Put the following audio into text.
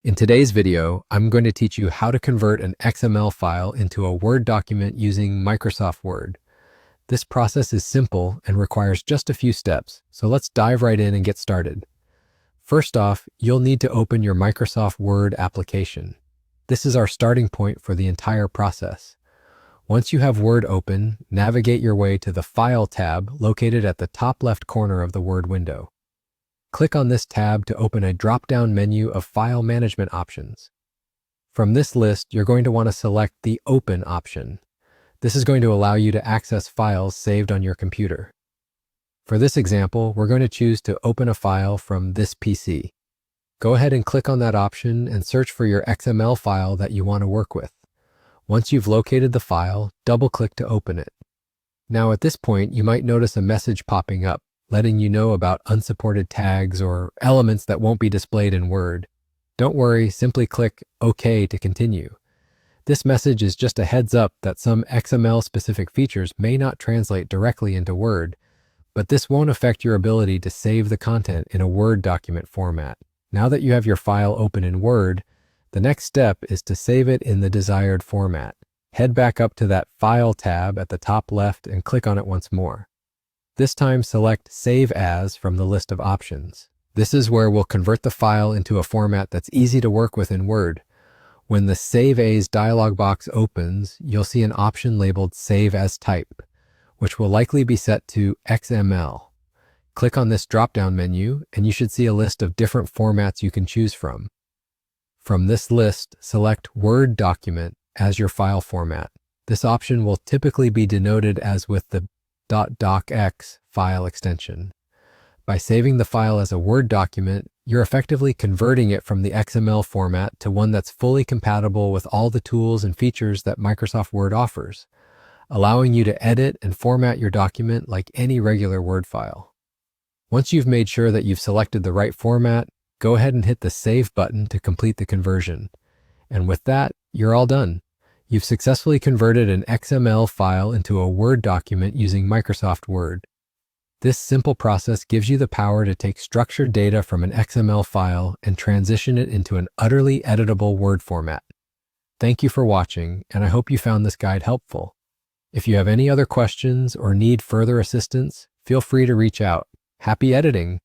In today's video, I'm going to teach you how to convert an XML file into a Word document using Microsoft Word. This process is simple and requires just a few steps, so let's dive right in and get started. First off, you'll need to open your Microsoft Word application. This is our starting point for the entire process. Once you have Word open, navigate your way to the File tab located at the top left corner of the Word window. Click on this tab to open a drop-down menu of file management options. From this list, you're going to want to select the Open option. This is going to allow you to access files saved on your computer. For this example, we're going to choose to open a file from this PC. Go ahead and click on that option and search for your XML file that you want to work with. Once you've located the file, double-click to open it. Now at this point, you might notice a message popping up, letting you know about unsupported tags or elements that won't be displayed in Word. Don't worry, simply click OK to continue. This message is just a heads up that some XML-specific features may not translate directly into Word, but this won't affect your ability to save the content in a Word document format. Now that you have your file open in Word, the next step is to save it in the desired format. Head back up to that File tab at the top left and click on it once more. This time select Save As from the list of options. This is where we'll convert the file into a format that's easy to work with in Word. When the Save As dialog box opens, you'll see an option labeled Save As Type, which will likely be set to XML. Click on this drop-down menu, and you should see a list of different formats you can choose from. From this list, select Word Document as your file format. This option will typically be denoted as with the .docx file extension. By saving the file as a Word document, you're effectively converting it from the XML format to one that's fully compatible with all the tools and features that Microsoft Word offers, allowing you to edit and format your document like any regular Word file. Once you've made sure that you've selected the right format, go ahead and hit the Save button to complete the conversion. And with that, you're all done. You've successfully converted an XML file into a Word document using Microsoft Word. This simple process gives you the power to take structured data from an XML file and transition it into an utterly editable Word format. Thank you for watching, and I hope you found this guide helpful. If you have any other questions or need further assistance, feel free to reach out. Happy editing!